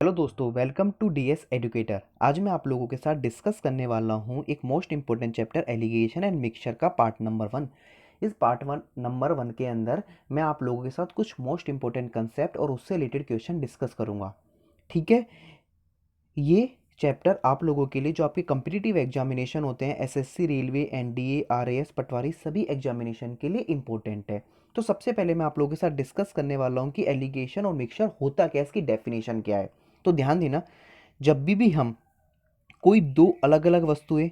Hello दोस्तों, welcome to DS educator. आज मैं आप लोगों के साथ डिस्कस करने वाला हूं एक most important chapter alligation and mixture का पार्ट नंबर 1। इस पार्ट नंबर 1 के अंदर मैं आप लोगों के साथ कुछ मोस्ट इंपॉर्टेंट कंसेप्ट और उससे रिलेटेड क्वेश्चन डिस्कस करूंगा। ठीक है, ये चैप्टर आप लोगों के लिए जो आपके कम्पिटिटिव एग्जामिनेशन होते हैं, एसएससी, रेलवे, एनडीए, आरएएस, पटवारी, सभी एग्जामिनेशन के लिए इंपॉर्टेंट है। तो सबसे पहले मैं आप लोगों के साथ डिस्कस करने वाला हूँ कि एलिगेशन और मिक्सचर होता क्या है, इसकी डेफिनेशन क्या है। तो ध्यान देना, जब भी हम कोई दो अलग अलग वस्तुएं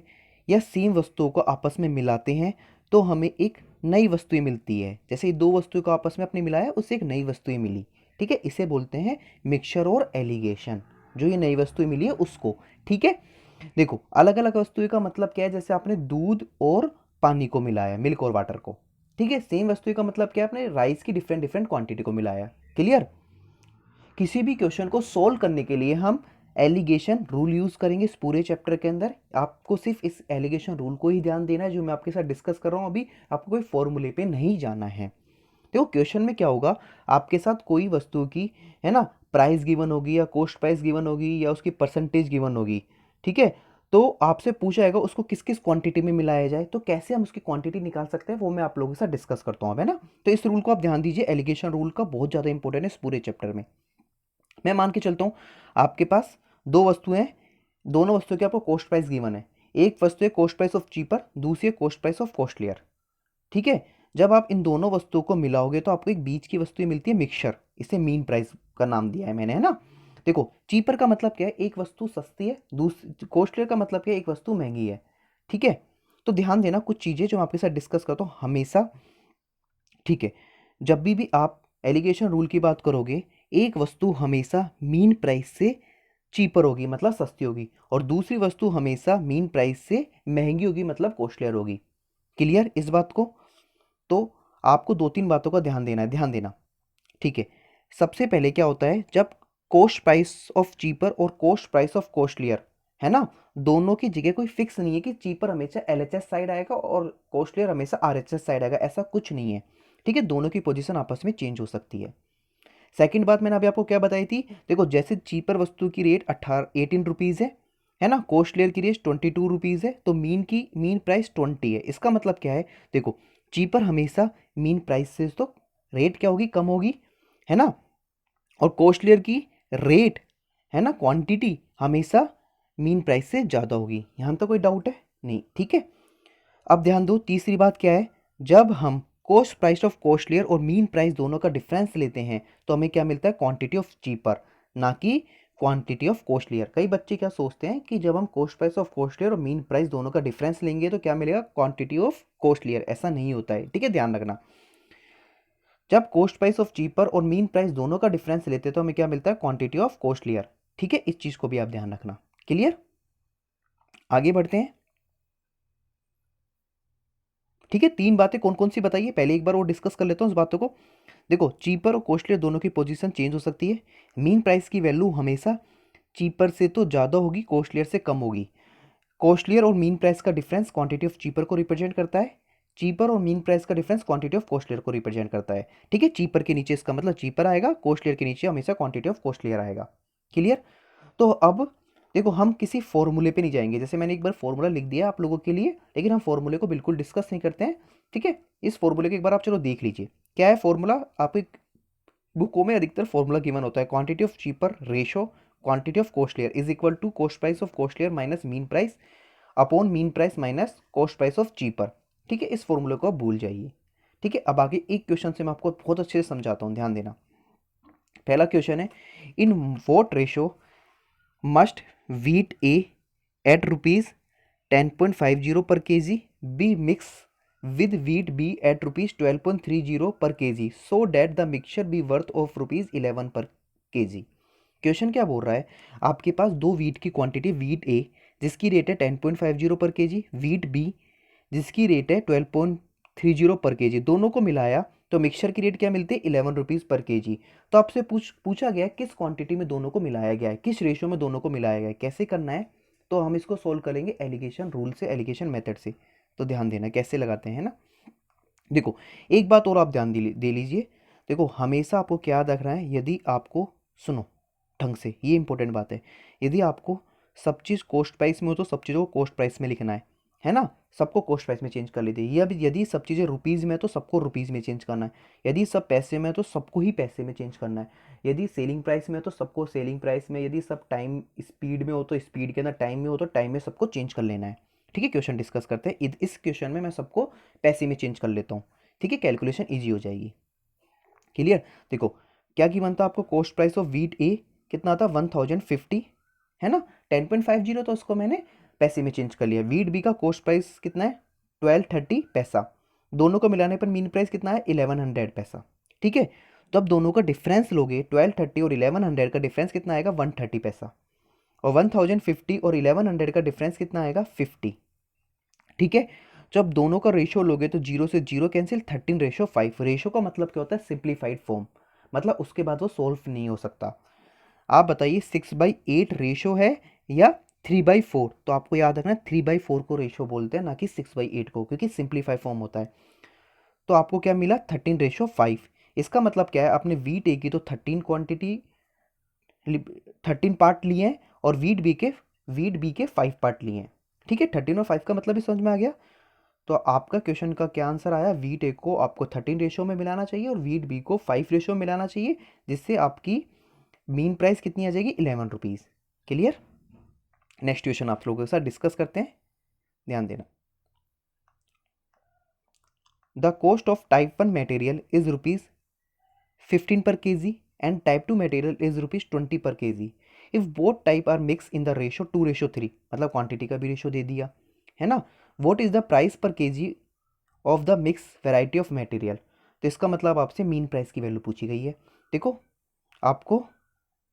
या सेम वस्तुओं को आपस में मिलाते हैं तो हमें एक नई वस्तुएं मिलती है। जैसे ये दो वस्तुओं को आपस में अपने मिलाया, उससे एक नई वस्तुएं मिली। ठीक है, इसे बोलते हैं मिक्सचर और एलिगेशन, जो ये नई वस्तुएं मिली है उसको। ठीक है, देखो अलग अलग वस्तुएं का मतलब क्या है। जैसे आपने दूध और पानी को मिलाया, मिल्क और वाटर को। ठीक है, सेम वस्तुएं का मतलब क्या है, आपने राइस की डिफरेंट डिफरेंट क्वांटिटी को मिलाया। क्लियर। किसी भी क्वेश्चन को सोल्व करने के लिए हम एलिगेशन रूल यूज करेंगे। इस पूरे चैप्टर के अंदर आपको सिर्फ इस एलिगेशन रूल को ही ध्यान देना है, जो मैं आपके साथ डिस्कस कर रहा हूं अभी। आपको कोई फॉर्मूले पे नहीं जाना है। देखो क्वेश्चन में क्या होगा, आपके साथ कोई वस्तु की, है ना, प्राइस गिवन होगी या कॉस्ट प्राइस गिवन होगी या उसकी परसेंटेज गिवन होगी। ठीक है, तो आपसे पूछा जाएगा उसको किस किस क्वांटिटी में मिलाया जाए। तो कैसे हम उसकी क्वांटिटी निकाल सकते हैं वो मैं आप लोगों के साथ डिस्कस करता हूं, है ना। तो इस रूल को आप ध्यान दीजिए, एलिगेशन रूल का बहुत ज्यादा इंपॉर्टेंट है इस पूरे चैप्टर में। मैं मान के चलता हूँ आपके पास दो वस्तुएं हैं, दोनों वस्तुओं के आपको कॉस्ट प्राइस गिवन है। एक वस्तु है कॉस्ट प्राइस ऑफ चीपर, दूसरी है कॉस्ट प्राइस ऑफ कॉस्टलियर। ठीक है, जब आप इन दोनों वस्तुओं को मिलाओगे तो आपको एक बीच की वस्तु मिलती है मिक्सचर। इसे मीन प्राइस का नाम दिया है मैंने, है ना। देखो चीपर का मतलब क्या है, एक वस्तु सस्ती है, दूसरी कॉस्टलियर का मतलब क्या है, एक वस्तु महंगी है। ठीक है, तो ध्यान देना कुछ चीजें जो मैं आपके साथ डिस्कस करता हूँ हमेशा। ठीक है, जब भी आप एलिगेशन रूल की बात करोगे, एक वस्तु हमेशा मीन प्राइस से चीपर होगी मतलब सस्ती होगी, और दूसरी वस्तु हमेशा मीन प्राइस से महंगी होगी मतलब कॉस्टलियर होगी। क्लियर इस बात को। तो आपको दो तीन बातों का ध्यान देना है, ध्यान देना। ठीक है, सबसे पहले क्या होता है, जब कॉस्ट प्राइस ऑफ चीपर और कॉस्ट प्राइस ऑफ कॉस्टलियर, है ना, दोनों की जगह कोई फिक्स नहीं है कि चीपर हमेशा एलएचएस साइड आएगा और कॉस्टलियर हमेशा आरएचएस साइड आएगा, ऐसा कुछ नहीं है। ठीक है, दोनों की पोजीशन आपस में चेंज हो सकती है। सेकंड बात मैंने अभी आपको क्या बताई थी, देखो जैसे चीपर वस्तु की रेट 18 है ना, कॉस्टलियर की रेट 22 रुपीज़ है, तो मीन प्राइस 20 है। इसका मतलब क्या है, देखो चीपर हमेशा मीन प्राइस से तो रेट क्या होगी, कम होगी, है ना, और कॉस्टलियर की रेट, है ना, क्वांटिटी हमेशा मीन प्राइस से ज़्यादा होगी। यहाँ तो कोई डाउट है नहीं। ठीक है, अब ध्यान दो तीसरी बात क्या है, जब हम कॉस्ट प्राइस ऑफ कॉस्टलियर और मीन प्राइस दोनों का डिफरेंस लेते हैं तो हमें क्या मिलता है, क्वांटिटी ऑफ चीपर, ना कि क्वांटिटी ऑफ कॉस्टलियर। कई बच्चे क्या सोचते हैं कि जब हम कॉस्ट प्राइस ऑफ कॉस्टलियर और मीन प्राइस दोनों का डिफरेंस लेंगे तो क्या मिलेगा, क्वांटिटी ऑफ कॉस्टलियर। ऐसा नहीं होता है। ठीक है, ध्यान रखना, जब कॉस्ट प्राइस ऑफ चीपर और मीन प्राइस दोनों का डिफरेंस लेते हैं तो हमें क्या मिलता है, क्वांटिटी ऑफ कॉस्टलियर। ठीक है, इस चीज को भी आप ध्यान रखना। क्लियर, आगे बढ़ते हैं। ठीक है, तीन बातें कौन कौन सी बताइए, पहले एक बार और डिस्कस कर लेता हूँ उस बातों को। देखो चीपर और कॉस्टलियर दोनों की पोजीशन चेंज हो सकती है। मीन प्राइस की वैल्यू हमेशा चीपर से तो ज़्यादा होगी, कॉस्टलियर से कम होगी। कॉस्टलियर और मीन प्राइस का डिफरेंस क्वांटिटी ऑफ चीपर को रिप्रेजेंट करता है। चीपर और मीन प्राइस का डिफरेंस क्वांटिटी ऑफ कॉस्टलियर को रिप्रेजेंट करता है। ठीक है, चीपर के नीचे इसका मतलब चीपर आएगा, कॉस्टलियर के नीचे हमेशा क्वांटिटी ऑफ कॉस्टलियर आएगा। क्लियर। तो अब देखो हम किसी फॉर्मूले पे नहीं जाएंगे, जैसे मैंने एक बार फॉर्मूला लिख दिया आप लोगों के लिए, लेकिन हम फॉर्मूले को बिल्कुल डिस्कस नहीं करते हैं। ठीक है, इस फॉर्मूले को एक बार आप चलो देख लीजिए क्या है फॉर्मूला। आप एक बुकों में अधिकतर फॉर्मूला गिवन होता है, quantity of cheaper ratio quantity of costlier is equal to cost price of costlier minus mean price upon mean price minus cost price of cheaper. ठीक है, इस फॉर्मूले को आप भूल जाइए। ठीक है, अब आगे एक क्वेश्चन से मैं आपको बहुत अच्छे से समझाता हूँ, ध्यान देना। पहला क्वेश्चन है, in what ratio must wheat A at rupees 10.50 per kg be mixed with wheat B at rupees 12.30 per kg so that the mixture be worth of rupees 11 per kg। Question क्या बोल रहा है, आपके पास दो wheat की quantity, wheat ए जिसकी rate है 10.50 पर केजी, वीट बी जिसकी रेट है 12.30 पर केजी, दोनों को मिलाया तो मिक्सचर की रेट क्या मिलती है, 11 रुपीज़ पर केजी। तो आपसे पूछा गया किस क्वांटिटी में दोनों को मिलाया गया है, किस रेशियो में दोनों को मिलाया गया है, कैसे करना है। तो हम इसको सोल्व करेंगे एलिगेशन रूल से, एलिगेशन मेथड से। तो ध्यान देना कैसे लगाते हैं ना। देखो एक बात और आप ध्यान दे लीजिए, देखो हमेशा आपको क्या याद रखना है, यदि आपको, सुनो, ढंग से, ये इंपॉर्टेंट बात है। यदि आपको सब चीज़ कॉस्ट प्राइस में हो तो सब चीज़ों को कॉस्ट प्राइस में लिखना है ना, सबको कॉस्ट प्राइस में चेंज कर लीजिए। ये अभी यदि सब चीज़ें रुपीज़ में है तो सबको रुपीज़ में चेंज करना है, यदि सब पैसे में है तो सबको ही पैसे में चेंज करना है, यदि सेलिंग प्राइस में है तो सबको सेलिंग प्राइस में, यदि सब टाइम स्पीड में हो तो स्पीड के अंदर, टाइम में हो तो टाइम में सबको चेंज कर लेना है। ठीक है, क्वेश्चन डिस्कस करते हैं। इस क्वेश्चन में मैं सबको पैसे में चेंज कर लेता हूँ। ठीक है, कैलकुलेशन ईजी हो जाएगी। क्लियर। देखो क्या गिवन था आपको, कॉस्ट प्राइस ऑफ वीट ए कितना था 1050 है ना, 10.50, तो उसको मैंने पैसे में चेंज कर लिया। वीट बी का कॉस्ट प्राइस कितना है 1230 पैसा, दोनों को मिलाने पर मीन प्राइस कितना है 1100 पैसा। ठीक है, तो अब दोनों का डिफरेंस लोगे, 1230 और 1100 का डिफरेंस कितना आएगा 130 पैसा, और 1050 और 1100 का डिफरेंस कितना आएगा 50। ठीक है, जब दोनों का रेशियो लोगे तो 0 से 0 कैंसिल, 13:5। रेशियो का मतलब क्या होता है सिंप्लीफाइड फॉर्म, मतलब उसके बाद वो सोल्व नहीं हो सकता। आप बताइए 6/8 रेशियो है या 3/4, तो आपको याद रखना 3/4 को रेशियो बोलते हैं, ना कि 6/8 को, क्योंकि सिंप्लीफाई फॉर्म होता है। तो आपको क्या मिला 13:5। इसका मतलब क्या है, आपने वीट ए की तो 13 क्वांटिटी 13 पार्ट लिए हैं, और वीट बी के 5 पार्ट लिए हैं। ठीक है, 13 और 5 का मतलब भी समझ में आ गया। तो आपका क्वेश्चन का क्या आंसर आया, वीट ए को आपको 13 रेशियो में मिलाना चाहिए और वीट बी को 5 रेशियो में मिलाना चाहिए, जिससे आपकी मीन प्राइस कितनी आ जाएगी 11 रुपीज़। क्लियर। नेक्स्ट क्वेश्चन आप लोगों के साथ डिस्कस करते हैं, ध्यान देना। The cost of type 1 material is ₹15 per kg and type 2 material is ₹20 per kg if both type are mixed in the ratio 2:3, मतलब क्वांटिटी का भी रेशियो दे दिया है ना। व्हाट इज द प्राइस पर KG of the mix variety of material, तो इसका मतलब आपसे मीन प्राइस की वैल्यू पूछी गई है। देखो आपको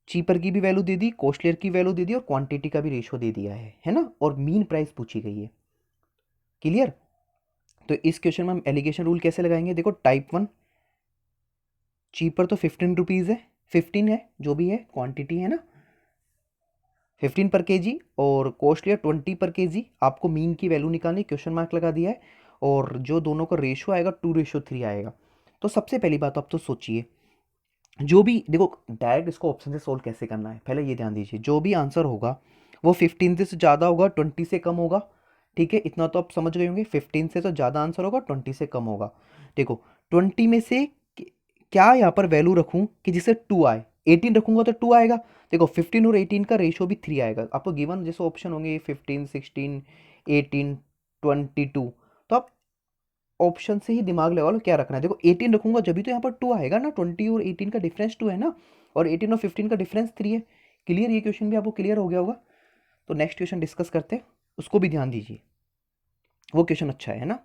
चीपर की भी वैल्यू दे दी, कॉस्टलियर की वैल्यू दे दी, और क्वांटिटी का भी रेशियो दे दिया है ना, और मीन प्राइस पूछी गई है। क्लियर। तो इस क्वेश्चन में हम एलिगेशन रूल कैसे लगाएंगे, देखो टाइप 1 चीपर तो 15 रुपीज़ है, 15 है जो भी है क्वांटिटी है ना, 15 पर केजी, और कॉस्टलियर 20 पर केजी। आपको मीन की वैल्यू निकालनी, क्वेश्चन मार्क लगा दिया है, और जो दोनों का रेशियो आएगा 2:3 आएगा। तो सबसे पहली बात आप तो सोचिए, जो भी देखो डायरेक्ट इसको ऑप्शन से सोल्व कैसे करना है, पहले ये ध्यान दीजिए, जो भी आंसर होगा वो 15 से ज़्यादा होगा, 20 से कम होगा। ठीक है, इतना तो आप समझ गए होंगे, 15 से तो ज़्यादा आंसर होगा, 20 से कम होगा। देखो 20 में से क्या यहाँ पर वैल्यू रखूँ कि जिससे 2 आए, 18 रखूँगा तो 2 आएगा। देखो 15 और 18 का रेशियो भी 3 आएगा, आपको गिवन जैसे ऑप्शन होंगे 15, 16, 18, 22, तो आप ऑप्शन से ही दिमाग लगा लो क्या रखना है। देखो 18 रखूंगा जब भी तो यहाँ पर 2 आएगा ना, 20 और 18 का डिफरेंस 2 है ना, और 18 और 15 का डिफरेंस 3 है। क्लियर, ये क्वेश्चन भी आपको क्लियर हो गया होगा। तो नेक्स्ट क्वेश्चन डिस्कस करते हैं, उसको भी ध्यान दीजिए, वो क्वेश्चन अच्छा है ना।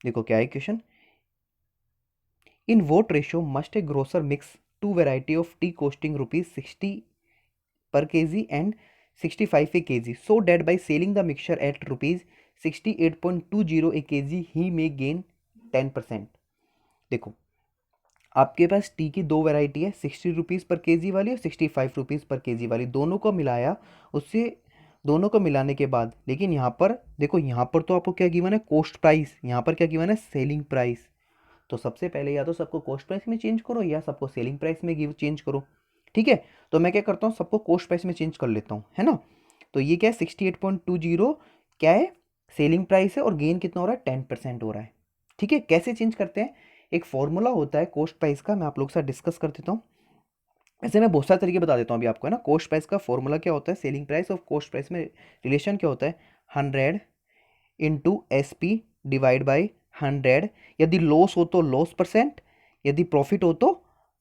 देखो क्या है question, in what ratio must a grocer mix two variety of tea costing ₹60 per kg and 65 a kg, so that by selling the mixture at ₹68.20 a kg he may gain 10%। देखो आपके पास T की दो variety है, 60 rupees पर KG वाली और 65 rupees पर KG वाली, दोनों को मिलाया, उससे दोनों को मिलाने के बाद, लेकिन यहाँ पर देखो, यहाँ पर तो आपको क्या गिवन है कॉस्ट प्राइस, यहाँ पर क्या गिवन है सेलिंग प्राइस। तो सबसे पहले या तो सबको कॉस्ट प्राइस में चेंज करो या सबको सेलिंग प्राइस में गिव चेंज करो। ठीक है, तो मैं क्या करता हूँ सबको कॉस्ट प्राइस में चेंज कर लेता हूँ, है ना। तो ये क्या है 68.20 क्या है सेलिंग प्राइस है, और गेन कितना हो रहा है 10% हो रहा है। ठीक है, कैसे चेंज करते हैं, एक फॉर्मूला होता है कॉस्ट प्राइस का, मैं आप लोग के साथ डिस्कस कर देता हूँ। ऐसे मैं बहुत सारे तरीके बता देता हूँ अभी आपको, है ना। कॉस्ट प्राइस का फॉर्मूला क्या होता है, सेलिंग प्राइस और कॉस्ट प्राइस में रिलेशन क्या होता है, 100 इंटू SP डिवाइड बाई 100, यदि लॉस हो तो लॉस परसेंट, यदि प्रॉफिट हो तो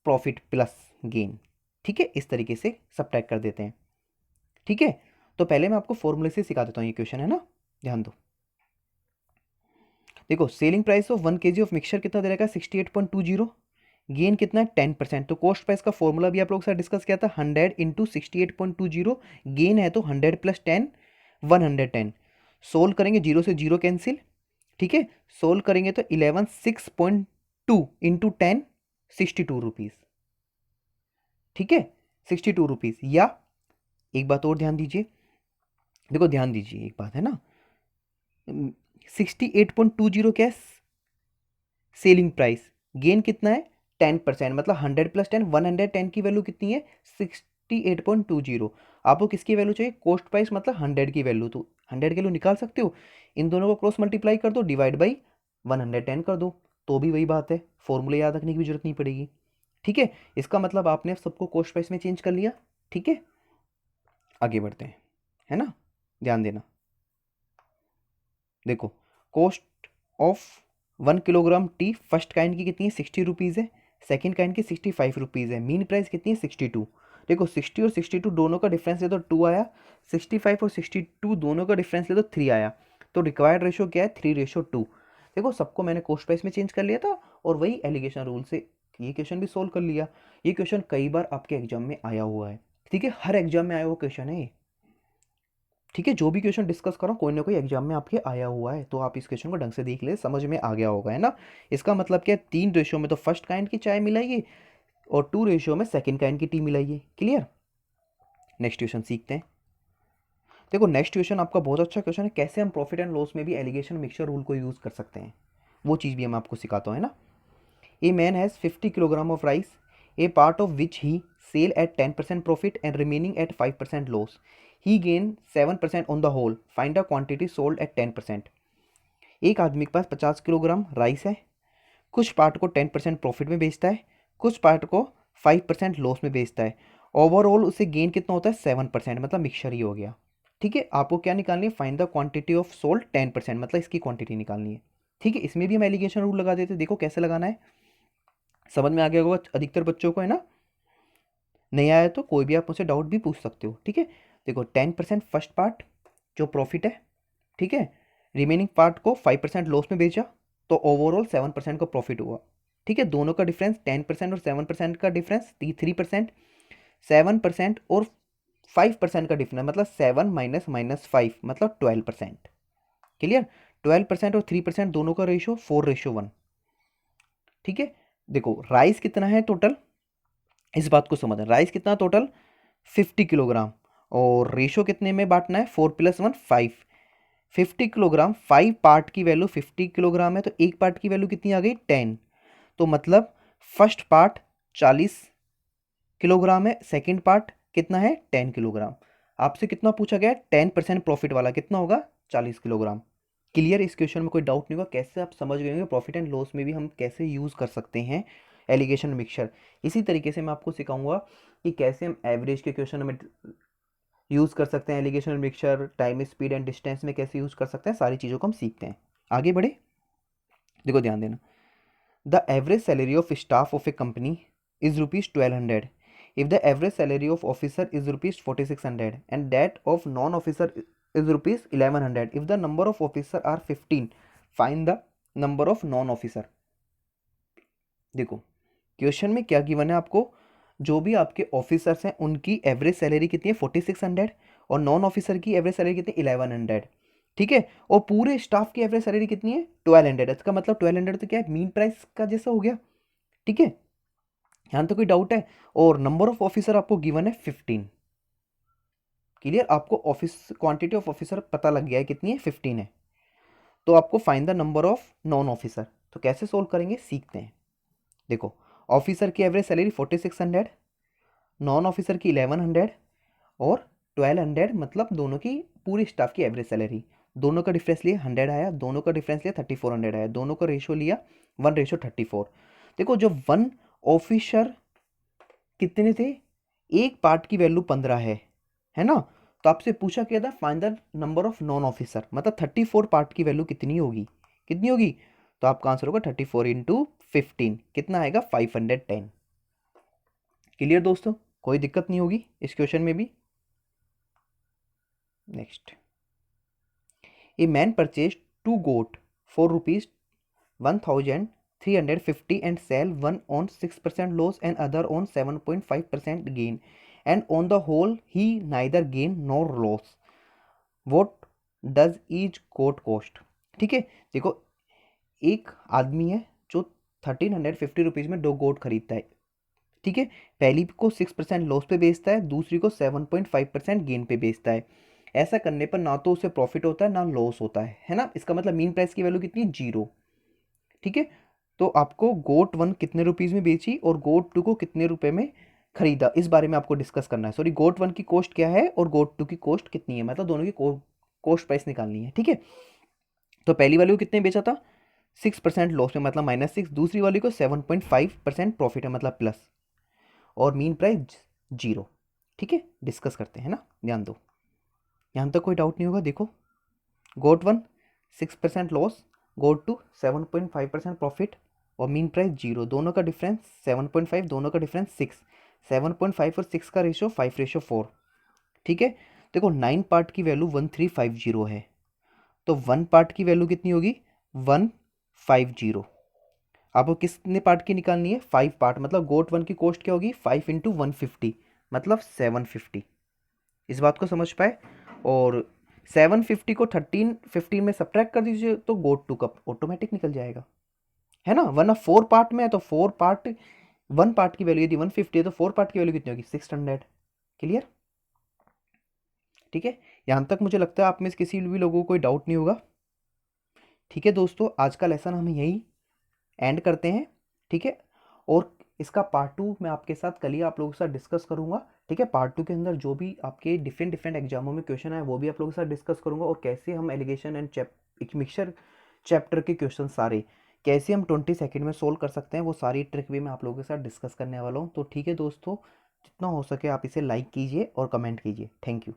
प्रॉफिट प्लस गेन। ठीक है, इस तरीके से सब्ट्रैक्ट कर देते हैं। ठीक है, तो पहले मैं आपको फॉर्मूले से सिखा देता हूँ, ये क्वेश्चन है ना, ध्यान दो। देखो selling price of 1 kg of mixture कितना दे रहेगा 68.20, गेन कितना है 10%। तो कॉस्ट प्राइस का फॉर्मूला भी आप लोग के साथ डिस्कस किया था, 100 इंटू 68.20, गेन है तो 100 प्लस 10 110। सोल्व करेंगे, जीरो से जीरो कैंसिल। ठीक है, सोल्व करेंगे तो 11 6.2 इंटू 10 62 रुपीज़। ठीक है, 62 रुपीज़। या एक बात और ध्यान दीजिए, देखो ध्यान दीजिए एक बात है ना, 68.20 क्या है सेलिंग प्राइस, गेन कितना है 10%, मतलब 100 + 10, 110 की वैल्यू कितनी है 68.20। आपको किसकी वैल्यू चाहिए, कॉस्ट प्राइस मतलब 100 की वैल्यू, तो 100 की वैल्यू निकाल सकते हो, इन दोनों को क्रॉस मल्टीप्लाई कर दो, डिवाइड बाई 110 कर दो, तो भी वही बात है, फॉर्मूले याद रखने की भी जरूरत नहीं पड़ेगी। ठीक है, इसका मतलब आपने सबको कॉस्ट प्राइस में चेंज कर लिया। ठीक है, आगे बढ़ते हैं, है ना, ध्यान देना। देखो, cost of 1 kilogram T first kind की कितनी है 60 रुपीज़ है, सेकंड काइंड की 65 रुपीज़ है, मीन प्राइस कितनी है 62। देखो 60 और 62 दोनों का डिफरेंस ले तो 2 आया, 65 और 62 दोनों का डिफरेंस ले तो 3 आया, तो रिक्वायर्ड रेशो क्या है 3:2। देखो सबको मैंने कॉस्ट प्राइस में चेंज कर लिया था और वही एलिगेशन रूल से ये क्वेश्चन भी सोल्व कर लिया। ये क्वेश्चन कई बार आपके एग्जाम में आया हुआ है। ठीक है, हर एग्जाम में आया हुआ क्वेश्चन है ये। ठीक है, जो भी क्वेश्चन डिस्कस करो कोई ना कोई एग्जाम में आपके आया हुआ है, तो आप इस क्वेश्चन को ढंग से देख ले, समझ में आ गया होगा, है ना। इसका मतलब क्या है, 3 रेशियो में तो फर्स्ट काइंड की चाय मिलाइए और 2 रेशियो में सेकंड काइंड की टी मिलाइए। क्लियर, नेक्स्ट क्वेश्चन सीखते हैं। देखो नेक्स्ट क्वेश्चन आपका बहुत अच्छा क्वेश्चन है, कैसे हम प्रॉफिट एंड लॉस में भी एलिगेशन मिक्सचर रूल को यूज कर सकते हैं, वो चीज़ भी मैं आपको सिखाता हूँ, है ना। A man has 50 kilogram of rice, a part of which he sell at 10% profit and remaining at 5% loss. He gain 7% on the whole, find the quantity sold at 10%। एक आदमी के पास 50 किलोग्राम राइस है, कुछ पार्ट को 10% profit में बेचता है, कुछ पार्ट को 5% लॉस में बेचता है। ओवरऑल उसे गेन कितना होता है 7%, मतलब मिक्सचर ही हो गया। ठीक है, आपको क्या निकालनी है, find the quantity of sold 10%, मतलब इसकी क्वांटिटी निकालनी है। ठीक है, इसमें भी हम एलिगेशन रूल लगा देते हैं, देखो कैसे लगाना है, समझ में आ गया होगा अधिकतर बच्चों को, है ना। नहीं आया तो कोई भी आप मुझसे डाउट भी पूछ सकते हो। ठीक है, देखो 10% फर्स्ट पार्ट जो प्रॉफिट है, ठीक है, रिमेनिंग पार्ट को 5% लॉस में बेचा, तो ओवरऑल 7% का प्रॉफिट हुआ। ठीक है, दोनों का डिफरेंस 10% और 7% का डिफरेंस 3%, 7% और 5% का डिफरेंस मतलब 7 माइनस माइनस 5 मतलब 12%। क्लियर, 12% और 3% दोनों का रेशियो 4:1। ठीक है, देखो राइस कितना है टोटल, इस बात को समझना, राइस कितना टोटल 50 किलोग्राम, और रेशो कितने में बांटना है 4 + 1 5। 50 किलोग्राम 5 पार्ट की वैल्यू 50 किलोग्राम है, तो एक पार्ट की वैल्यू कितनी आ गई 10, तो मतलब फर्स्ट पार्ट 40 किलोग्राम है, सेकंड पार्ट कितना है 10 किलोग्राम। आपसे कितना पूछा गया है 10% प्रॉफिट वाला कितना होगा 40 किलोग्राम। क्लियर, इस क्वेश्चन में कोई डाउट नहीं होगा, कैसे आप समझ गए होंगे प्रॉफिट एंड लॉस में भी हम कैसे यूज़ कर सकते हैं एलिगेशन मिक्सचर। इसी तरीके से मैं आपको सिखाऊंगा कि कैसे हम एवरेज के क्वेश्चन में यूज़ कर सकते हैं alligation mixture, time speed and distance में कैसे यूज़ कर सकते हैं, सारी चीज़ों को हम सीखते हैं। आगे बढ़े, देखो ध्यान देना। The average salary of staff of A company is ₹1200 if the average salary of officer is ₹4600 and that of non-officer is ₹1100 if the number of officer are 15, find the number of non-officer। देखो question में क्या given है आपको, जो भी आपके officers हैं उनकी एवरेज सैलरी कितनी है 4600 और नॉन ऑफिसर की एवरेज सैलरी कितनी है 1100। ठीक है, और पूरे स्टाफ की एवरेज सैलरी कितनी है 1200। इसका मतलब 1200 तो क्या है मीन प्राइस का जैसा हो गया। ठीक है, यहाँ तो कोई डाउट है, और नंबर ऑफ ऑफिसर आपको गिवन है 15। क्लियर, आपको ऑफिस क्वांटिटी ऑफ ऑफिसर पता लग गया है कितनी है 15 है, तो आपको find the number of non officer. तो कैसे सोल्व करेंगे सीखते हैं। देखो ऑफिसर की एवरेज सैलरी 4600, नॉन ऑफिसर की 1100 और 1200, मतलब दोनों की पूरी स्टाफ की एवरेज सैलरी। दोनों का डिफरेंस लिया 100 आया, दोनों का डिफरेंस लिया 3400 आया, दोनों का रेशियो लिया 1:34। देखो जो 1 ऑफिसर कितने थे, एक पार्ट की वैल्यू 15 है ना, तो आपसे पूछा क्या था find the number of non officer, मतलब 34 पार्ट की वैल्यू कितनी होगी, कितनी होगी, तो आपका आंसर होगा 34 × 15 कितना आएगा 510। क्लियर दोस्तों, कोई दिक्कत नहीं होगी इस क्वेश्चन में भी। Next, a man purchase 2 goat for ₹1350 and sell one on 6% loss and other on 7.5% gain, and on the whole he neither gain nor loss. What does each goat cost? ठीक है, देखो एक आदमी है जो 1350 में 2 गोट खरीदता है। ठीक है, पहली को 6% लॉस पे बेचता है, दूसरी को 7.5% गेन पे बेचता है। ऐसा करने पर ना तो उसे प्रॉफिट होता है ना लॉस होता है ना। इसका मतलब मीन प्राइस की वैल्यू कितनी है 0। ठीक है, तो आपको गोट 1 कितने रुपीज़ में बेची और गोट 2 को कितने रुपए में खरीदा, इस बारे में आपको डिस्कस करना है। सॉरी, गोट 1 की कॉस्ट क्या है और गोट 2 की कॉस्ट कितनी है, मतलब दोनों की कॉस्ट प्राइस निकालनी है, ठीक है। तो पहली वाली को कितने बेचा था, 6% लॉस में, मतलब -6। दूसरी वाली को 7.5% प्रॉफिट है, मतलब प्लस। और मीन प्राइस 0, ठीक है। डिस्कस करते हैं ना, ध्यान दो, यहाँ तक कोई डाउट नहीं होगा। देखो, गोट 1 6% लॉस, गोट 2 7.5% प्रॉफिट और मीन प्राइस 0। दोनों का डिफरेंस 7.5, दोनों का डिफरेंस 6। 7.5 और 6 का रेशो 5:4, ठीक है। देखो 9 पार्ट की वैल्यू 1350 है, तो 1 पार्ट की वैल्यू कितनी होगी, 150। आपको कितने पार्ट की निकालनी है, 5 पार्ट, मतलब गोट 1 की कॉस्ट क्या होगी, 5 इंटू 150, मतलब 750। इस बात को समझ पाए। और 750 को 13 15 में सब्ट्रैक्ट कर दीजिए तो गोट 2 का ऑटोमेटिक निकल जाएगा, है ना। वरना 4 पार्ट में है तो 4 पार्ट, 1 पार्ट की वैल्यू यदि 150 है तो 4 पार्ट की वैल्यू कितनी होगी, 600। क्लियर, ठीक है। यहाँ तक मुझे लगता है आप में से किसी भी लोगों को कोई डाउट नहीं होगा। ठीक है दोस्तों, आज का लेसन हम यही एंड करते हैं, ठीक है। और इसका पार्ट 2 मैं आपके साथ कल ही आप लोगों के साथ डिस्कस करूंगा, ठीक है। पार्ट 2 के अंदर जो भी आपके डिफरेंट डिफरेंट एग्जामों में क्वेश्चन आए वो भी आप लोगों के साथ डिस्कस करूंगा, और कैसे हम एलिगेशन एंड एक मिक्सचर चैप्टर के क्वेश्चन सारे कैसे हम 20 सेकेंड में सोल्व कर सकते हैं, वो सारी ट्रिक भी मैं आप लोगों के साथ डिस्कस करने वाला हूँ। तो ठीक है दोस्तों, जितना हो सके आप इसे लाइक कीजिए और कमेंट कीजिए। Thank you.